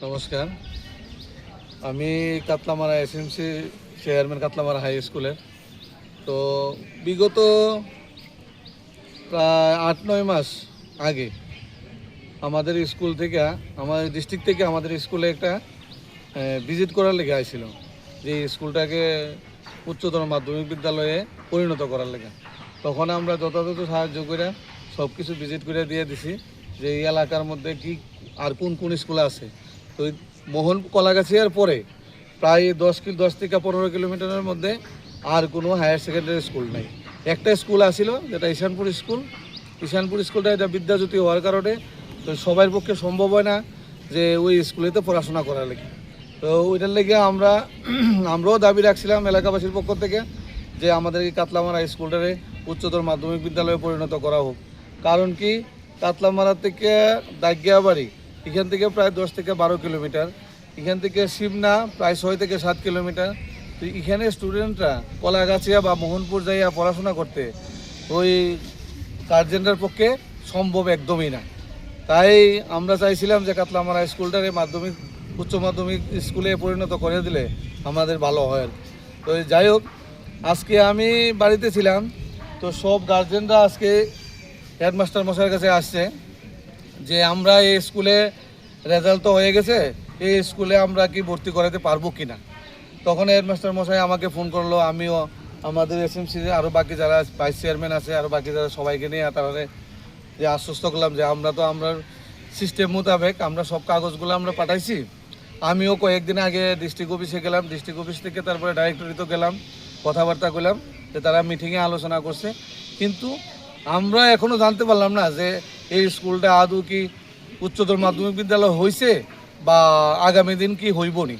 নমস্কার, আমি Katlamara SMC chairman Katlamara high স্কুলের। তো বিগত প্রায় ৮-৯ মাস আগে আমাদের স্কুল থেকে, আমাদের ডিস্ট্রিক্ট থেকে আমাদের স্কুলে একটা ভিজিট করার লেগে আইছিল, যে স্কুলটাকে উচ্চতর মাধ্যমিক বিদ্যালয়ে পরিণত করার লেগে। তখন আমরা যথাযথ সাহায্য করে সব কিছু ভিজিট করে দিয়ে দিছি, যে এই এলাকার মধ্যে কি আর কোন কোন স্কুল আছে। তো মোহন কলাগাছিয়ার পরে প্রায় 10 থেকে 15 কিলোমিটারের মধ্যে আর কোনো হায়ার সেকেন্ডারি স্কুল নাই। একটা স্কুল আসিল, যেটা ঈশানপুর স্কুল। ঈশানপুর স্কুলটা এটা বিদ্যাজ্যোতি হওয়ার কারণে তো সবার পক্ষে সম্ভব হয় না যে ওই স্কুলেতে পড়াশোনা করার লেগে। তো ওইটার লেগে আমরাও দাবি রাখছিলাম এলাকাবাসীর পক্ষ থেকে, যে আমাদের এই কাতলামারা স্কুলটারে উচ্চতর মাধ্যমিক বিদ্যালয়ে পরিণত করা হোক। কারণ কি, কাতলামারা থেকে দাগিয়াবাড়ি এখান থেকে প্রায় 10 থেকে 12 কিলোমিটার, এখান থেকে শিবনা প্রায় 6 থেকে 7 কিলোমিটার। তো এখানে স্টুডেন্টরা কলাগাছিয়া বা মোহনপুর যাইয়া পড়াশোনা করতে ওই গার্জেনদের পক্ষে সম্ভব একদমই না। তাই আমরা চাইছিলাম যে কাতলামারা স্কুলটারে উচ্চ মাধ্যমিক স্কুলে পরিণত করে দিলে আমাদের ভালো হয় আর কি। তো যাই হোক, আজকে আমি বাড়িতে ছিলাম, তো সব গার্জেনরা আজকে হেডমাস্টার মশাইয়ের কাছে আসছে যে আমরা এই স্কুলে রেজাল্ট তো হয়ে গেছে, এই স্কুলে আমরা কি ভর্তি করাতে পারবো কি না। তখন হেডমাস্টার মশাই আমাকে ফোন করলো, আমিও আমাদের এসএমসি আরও বাকি যারা ভাইস চেয়ারম্যান আছে, আরও বাকি যারা সবাইকে নিয়ে তাহলে যে আশ্বস্ত করলাম যে আমরা সিস্টেম মোতাবেক আমরা সব কাগজগুলো আমরা পাঠাইছি। আমিও কয়েকদিন আগে ডিস্ট্রিক্ট অফিসে গেলাম, ডিস্ট্রিক্ট অফিস থেকে তারপরে ডাইরেক্টরিতে গেলাম, কথাবার্তা করলাম, যে তারা মিটিংয়ে আলোচনা করছে। কিন্তু আমরা এখনও জানতে পারলাম না যে এই স্কুলটা আদৌ কি উচ্চতর মাধ্যমিক বিদ্যালয় হয়েছে বা আগামী দিন কি হইব নি।